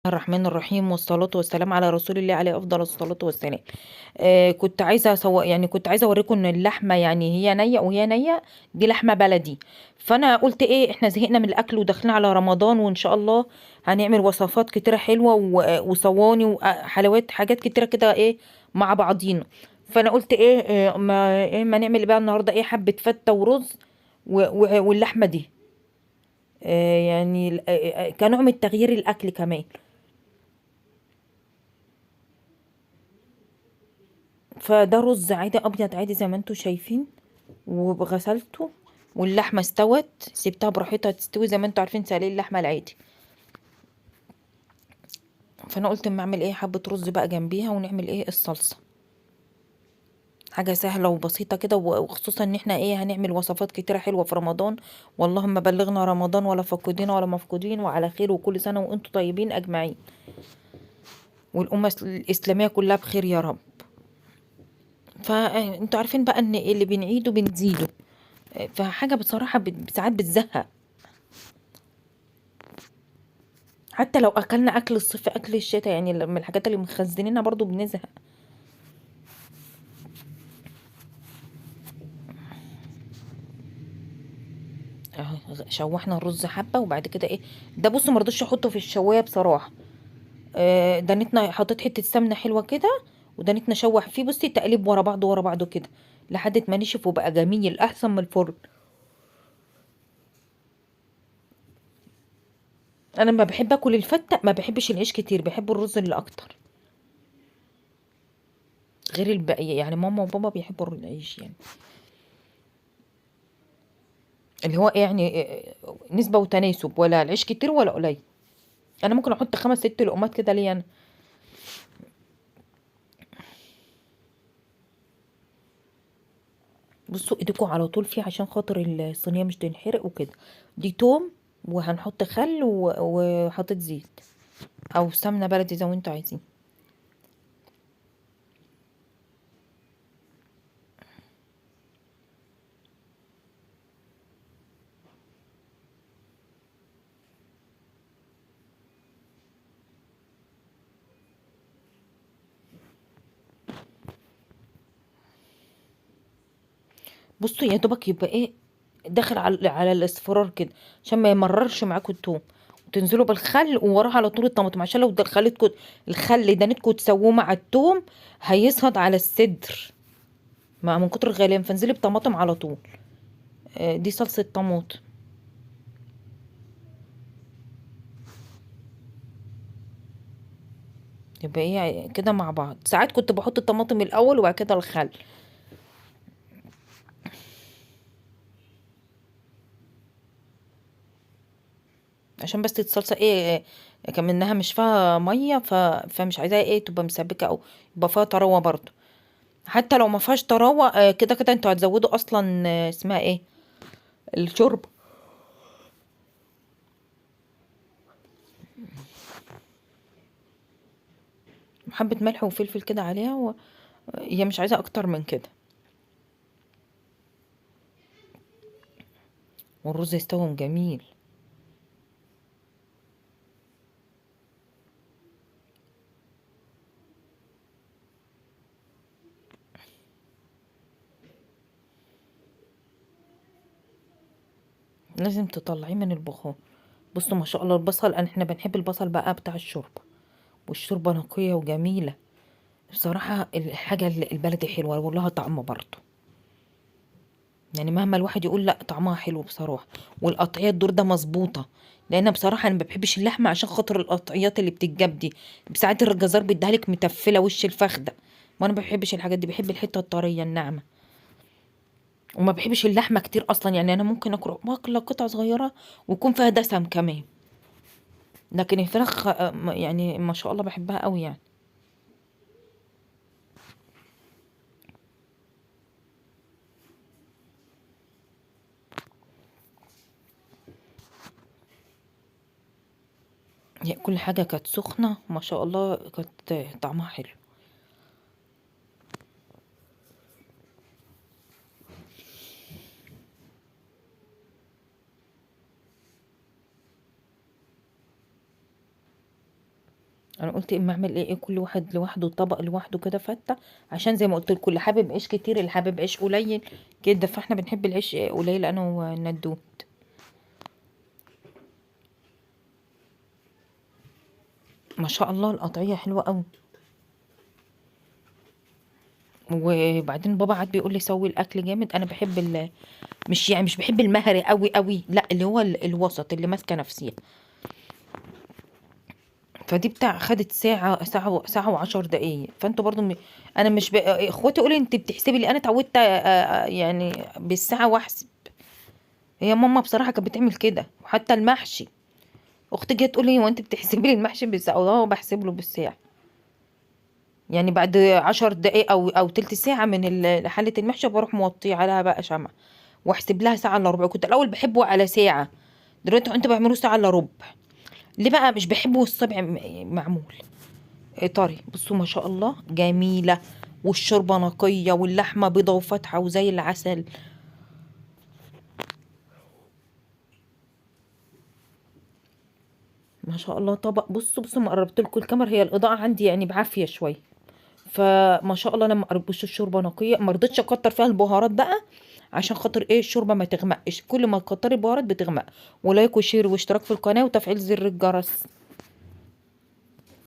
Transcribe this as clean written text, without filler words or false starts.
الرحمن الرحيم والصلاة والسلام على رسول الله عليه أفضل الصلاة والسلام. كنت عايزة يعني كنت عايزة أوريكم إن اللحمة يعني هي نية، وهي نية دي لحمة بلدي. فأنا قلت إيه، إحنا زهقنا من الأكل وداخلين على رمضان، وإن شاء الله هنعمل وصفات كتيرة حلوة وصواني وحلويات، حاجات كتيرة كده إيه مع بعضينا. فأنا قلت إيه، ما نعمل بقى النهاردة إيه، حبة فتة ورز واللحمة دي. يعني كنوع من تغيير الأكل كمان. فده رز عادي ابيض عادي زي ما انتوا شايفين، وغسلته. واللحمه استوت، سبتها براحتها تستوي زي ما انتوا عارفين سلق اللحمه العادي. فانا قلت اما اعمل ايه حبه رز بقى جنبيها، ونعمل ايه الصلصه. حاجه سهله وبسيطه كده، وخصوصا ان احنا ايه هنعمل وصفات كتيره حلوه في رمضان. واللهم بلغنا رمضان ولا فقدين ولا مفقودين وعلى خير، وكل سنه وانتم طيبين اجمعين، والامه الاسلاميه كلها بخير يا رب. فانتوا عارفين بقى ان اللي بنعيده بنزيده. فحاجه بصراحه ساعات بتزهق. حتى لو اكلنا اكل الصيف اكل الشتاء، يعني من الحاجات اللي مخزنينها برضو بنزهق. اهو شوحنا الرز حبه، وبعد كده ايه، ده بصوا مرضوش احطه في الشوايه بصراحه. دنيتنا حطيت حته سمنه حلوه كده، ودنيتنا شوح فيه، بصي تقليب ورا بعضه ورا بعضه كده لحد ما نشف وبقى جميل احسن من الفرن. انا ما بحب اكل الفته، ما بحبش العيش كتير، بحب الرز اللي اكتر. غير الباقي يعني ماما وبابا بيحبوا العيش يعني، اللي هو إيه يعني، نسبه وتناسب، ولا العيش كتير ولا قليل. انا ممكن احط خمس ست لقمات كده ليا انا. بصوا ايديكوا على طول فيه عشان خاطر الصينيه مش تنحرق وكده. دي توم، وهنحط خل وحطيت زيت او سمنه بلدي زي ما انتوا عايزين. بصوا يا دوبك يبقى ايه، داخل على الاصفرار كده، عشان ما يمررش معاكم التوم. وتنزلوا بالخل ووراه على طول الطماطم، عشان لو خليتكم الخل دانتكم تسووه مع التوم هيصهد على الصدر مع من كتر الغليان، فانزلي بطماطم على طول. دي صلصه طماطم. يبقى ايه كده مع بعض. ساعات كنت بحط الطماطم الاول وبعد كده الخل، عشان بس الصلصة ايه، كمنها مش فيها مية فمش عايزاها ايه تبقى مسبكة، او يبقى فيها طراوة برضو. حتى لو ما فيهاش طراوة، كده كده انتوا هتزودوا اصلا، اسمها ايه، الشرب. حبة ملح وفلفل كده عليها هي مش عايزة اكتر من كده. والرز يستوي جميل. لازم تطلعيه من البخار. بصوا ما شاء الله البصل، احنا بنحب البصل بقى بتاع الشوربة، والشوربة نقية وجميلة. بصراحة الحاجة البلدي حلوة ولها طعم برضه. يعني مهما الواحد يقول لا طعمها حلو بصراحة. والقطعية الدور ده مظبوطة. لان بصراحة انا ما بحبش اللحمة عشان خاطر القطعيات اللي بتتجاب دي. ساعات الجزار بيديها لك متفلة وش الفخدة، وانا ما بحبش الحاجات دي، بحب الحتة الطرية الناعمة. وما بحبش اللحمة كتير اصلا، يعني انا ممكن اكل قطعة صغيرة ويكون فيها دسم كمان. لكن الفراخ يعني ما شاء الله بحبها قوي يعني. يعني كل حاجة كانت سخنة ما شاء الله، كانت طعمها حلو. انا قلت اما اعمل ايه كل واحد لوحده طبق لوحده كده فتة، عشان زي ما قلت لكم اللي حابب عيش كتير اللي حابب عيش قليل كده، فاحنا بنحب العيش قليل انا وندوب. ما شاء الله القطعية حلوة قوي. وبعدين بابا قعد بيقول لي سوي الاكل جامد، انا بحب مش يعني مش بحب المهري قوي قوي، لا اللي هو الوسط اللي ماسكه نفسيها. فدي بتاع خدت ساعة ساعة وعشر دقايق، فانتوا برضو انا مش اخواتي يقولي انت بتحسبي لي، انا اتعودت يعني بالساعة واحسب. هي ماما بصراحة كانت بتعمل كده، وحتى المحشي اختي جت تقول لي هو انت بتحسبي لي المحشي بالساعة؟ اه بحسب له بالساعة. يعني بعد 10 دقايق او تلت ساعة من حلة المحشي بروح موطيه عليها بقى شمع، واحسب لها ساعة الا ربع. كنت الاول بحبه على ساعة، دلوقتي انت بعمله ساعة الا ربع. ليه بقى مش بحبه والصبع معمول طري؟ بصوا ما شاء الله جميلة، والشوربة نقية واللحمة بيضة وفاتحة وزي العسل. ما شاء الله طبق. بصوا ما قربت لكم الكاميرا، هي الإضاءة عندي يعني بعافية شوية. فما شاء الله لما قربوش الشوربة نقية، ما رضيتش اكتر فيها البهارات بقى عشان خاطر ايه الشوربة ما تغمقش، كل ما تكتري البهارات بتغمق. ولايك وشير واشتراك في القناة وتفعيل زر الجرس.